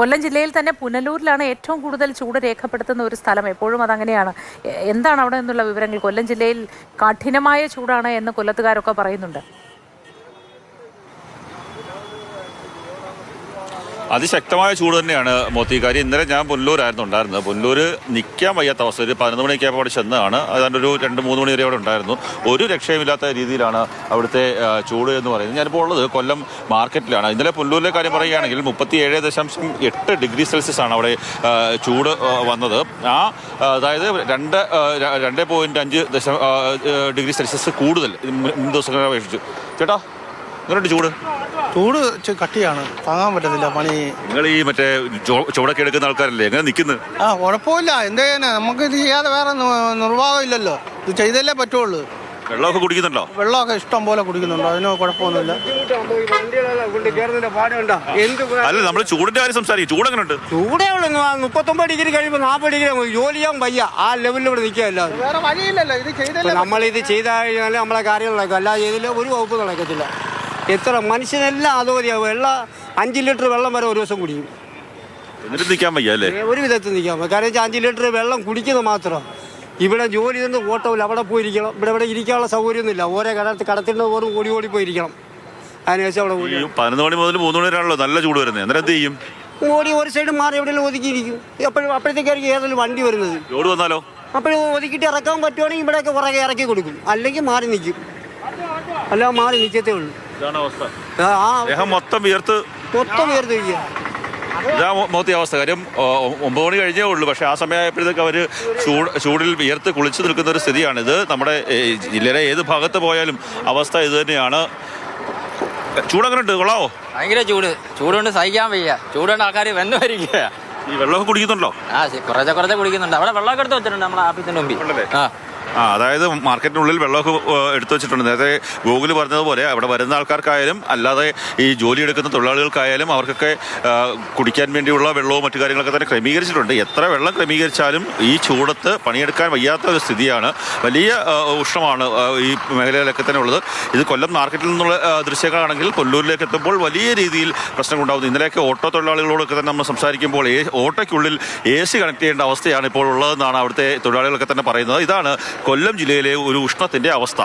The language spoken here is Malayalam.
കൊല്ലം ജില്ലയിൽ തന്നെ പുനലൂരിലാണ് ഏറ്റവും കൂടുതൽ ചൂട് രേഖപ്പെടുത്തുന്ന ഒരു സ്ഥലം. എപ്പോഴും അതങ്ങനെയാണ്. എന്താണ് അവിടെ നിന്നുള്ള വിവരങ്ങൾ? കൊല്ലം ജില്ലയിൽ കഠിനമായ ചൂടാണ് എന്ന് കൊല്ലത്തുകാരൊക്കെ പറയുന്നുണ്ട്. അതിശക്തമായ ചൂട് തന്നെയാണ് മോത്തിക്കാരി. ഇന്നലെ ഞാൻ പുനലൂരായിരുന്നു ഉണ്ടായിരുന്നത്. പുനലൂർ നിൽക്കാൻ വയ്യാത്ത അവസ്ഥ. ഒരു 11 മണിയൊക്കെ ആയപ്പോൾ അവിടെ ചെന്നതാണ്. അതുകൊണ്ട് ഒരു 2-3 മണി വരെ അവിടെ ഉണ്ടായിരുന്നു. ഒരു രക്ഷയുമില്ലാത്ത രീതിയിലാണ് അവിടുത്തെ ചൂട് എന്ന് പറയുന്നത്. ഞാനിപ്പോൾ ഉള്ളത് കൊല്ലം മാർക്കറ്റിലാണ്. ഇന്നലെ പുനലൂരിലെ കാര്യം പറയുകയാണെങ്കിൽ 37.8 ഡിഗ്രി സെൽഷ്യസ് ആണ് അവിടെ ചൂട് വന്നത്. അതായത് 2.5 ഡിഗ്രി സെൽഷ്യസ് കൂടുതൽ മുൻ ദിവസങ്ങളെ അപേക്ഷിച്ചു. ചേട്ടാ, എങ്ങനെയുണ്ട് ചൂട്? ചൂട് കട്ടിയാണ്, താങ്ങാൻ പറ്റത്തില്ല. പണി നിങ്ങൾ ഈ മറ്റേ ചൂടൊക്കെ എടുക്കുന്ന ആൾക്കാരല്ലേ, എങ്ങനെ നിൽക്കുന്നത്? കുഴപ്പമില്ല. എന്ത് ചെയ്യാനാ, നമുക്ക് ഇത് ചെയ്യാതെ വേറെ നിർവാഹം ഇല്ലല്ലോ. ഇത് ചെയ്തല്ലേ പറ്റുള്ളൂ. വെള്ളമൊക്കെ കുടിക്കുന്നുണ്ടോ? വെള്ളമൊക്കെ ഇഷ്ടം പോലെ കുടിക്കുന്നുണ്ടോ? അതിന് കുഴപ്പമൊന്നുമില്ല. അല്ല, നമ്മൾ ചൂടിന്റെ കാര്യം സംസാരിക്കും. ചൂട് എങ്ങനെ ഉണ്ട്? ചൂടേ ഉള്ളൂ. 39 ഡിഗ്രി കഴിയുമ്പോൾ 40 ഡിഗ്രി ജോലി ചെയ്യാൻ വയ്യ. ആ ലെവലിൽ ഇവിടെ നിൽക്കുകയല്ല. വേറെ വഴിയില്ലല്ലോ. ഇത് ചെയ്തല്ലേ. നമ്മളിത് ചെയ്ത് കഴിഞ്ഞാൽ നമ്മളെ കാര്യം നടക്കും. അല്ലാതെ ചെയ്തില്ല ഒരു വകുപ്പ് നടക്കത്തില്ല. എത്ര മനുഷ്യനെല്ലാം അതുമതിയാവും. 5 ലിറ്റർ വെള്ളം വരെ ഒരു ദിവസം കുടിക്കും. എന്നിട്ട് നിൽക്കാൻ വയ്യ അല്ലേ? ഒരു വിധത്തിൽ നിൽക്കാൻ വയ്യ. കാരണം വെച്ചാൽ 5 ലിറ്റർ വെള്ളം കുടിക്കുന്നത് മാത്രം. ഇവിടെ ജോലി നിന്ന് ഓട്ടമില്ല. അവിടെ പോയിരിക്കണം. ഇവിടെ ഇരിക്കാനുള്ള സൗകര്യമൊന്നുമില്ല. ഓരോ കടത്തിൻ്റെ ഓരോ ഓടി പോയിരിക്കണം. അതിനുശേഷം അവിടെ 11 മണി മുതൽ 3 മണി വരെയാണല്ലോ നല്ല ചൂട് വരുന്നത്. എന്നിട്ട് എന്ത് ചെയ്യും? ഓടി ഒരു സൈഡ് മാറി എവിടെയെങ്കിലും ഒതുക്കിയിരിക്കും. അപ്പോഴത്തേക്കായിരിക്കും ഏതെങ്കിലും വണ്ടി വരുന്നത്. ചൂട് വന്നാലോ? അപ്പോഴും ഒതുക്കിയിട്ട് ഇറക്കാൻ പറ്റുവാണെങ്കിൽ ഇവിടെയൊക്കെ പുറകെ ഇറക്കി കൊടുക്കും. അല്ലെങ്കിൽ മാറി നിൽക്കും. അല്ല, മാറി നിൽക്കത്തേ ഉള്ളൂ. മൊത്തം വിയർത്ത് വയ്ക്കുക. ഇതാ മോത്തി അവസ്ഥ. കാര്യം 9 മണി കഴിഞ്ഞേ ഉള്ളൂ. പക്ഷേ ആ സമയമായപ്പോഴത്തേക്ക് അവർ ചൂടിൽ വിയർത്ത് കുളിച്ചു നിൽക്കുന്ന ഒരു സ്ഥിതിയാണിത്. നമ്മുടെ ജില്ലയിലെ ഏത് ഭാഗത്ത് പോയാലും അവസ്ഥ ഇത് തന്നെയാണ്. ചൂടങ്ങനെ ഉണ്ട്? കൊള്ളാവോ? ഭയങ്കര ചൂടുകൊണ്ട് സഹിക്കാൻ വയ്യ. ചൂടുകൊണ്ട് ആൾക്കാർ വെന്നു വരിക. ഈ വെള്ളമൊക്കെ കുടിക്കുന്നുണ്ടോ? കുറച്ച് കുടിക്കുന്നുണ്ട്. അവിടെ വെള്ളമൊക്കെ എടുത്ത് വെച്ചിട്ടുണ്ട് നമ്മുടെ ആഫീസിന്റെ മുമ്പിൽ. അതായത് മാർക്കറ്റിനുള്ളിൽ വെള്ളമൊക്കെ എടുത്തു വെച്ചിട്ടുണ്ട്. നേരത്തെ ഗൂഗിൾ പറഞ്ഞതുപോലെ അവിടെ വരുന്ന ആൾക്കാർക്കായാലും അല്ലാതെ ഈ ജോലി എടുക്കുന്ന തൊഴിലാളികൾക്കായാലും അവർക്കൊക്കെ കുടിക്കാൻ വേണ്ടിയുള്ള വെള്ളവും മറ്റു കാര്യങ്ങളൊക്കെ തന്നെ ക്രമീകരിച്ചിട്ടുണ്ട്. എത്ര വെള്ളം ക്രമീകരിച്ചാലും ഈ ചൂടത്ത് പണിയെടുക്കാൻ വയ്യാത്ത ഒരു സ്ഥിതിയാണ്. വലിയ ഉഷ്ണമാണ് ഈ മേഖലയിലൊക്കെ തന്നെ ഉള്ളത്. ഇത് കൊല്ലം മാർക്കറ്റിൽ നിന്നുള്ള ദൃശ്യങ്ങളാണെങ്കിൽ കൊല്ലൂരിലേക്ക് എത്തുമ്പോൾ വലിയ രീതിയിൽ പ്രശ്നങ്ങളുണ്ടാകുന്നു. ഇന്നലെയൊക്കെ ഓട്ടോ തൊഴിലാളികളോടൊക്കെ തന്നെ നമ്മൾ സംസാരിക്കുമ്പോൾ ഓട്ടോയ്ക്കുള്ളിൽ AC കണക്ട് ചെയ്യേണ്ട അവസ്ഥയാണ് ഇപ്പോൾ ഉള്ളതെന്നാണ് അവിടുത്തെ തൊഴിലാളികളൊക്കെ തന്നെ പറയുന്നത്. ഇതാണ് കൊല്ലം ജില്ലയിലെ ഒരു ഉഷ്ണത്തിൻ്റെ അവസ്ഥ.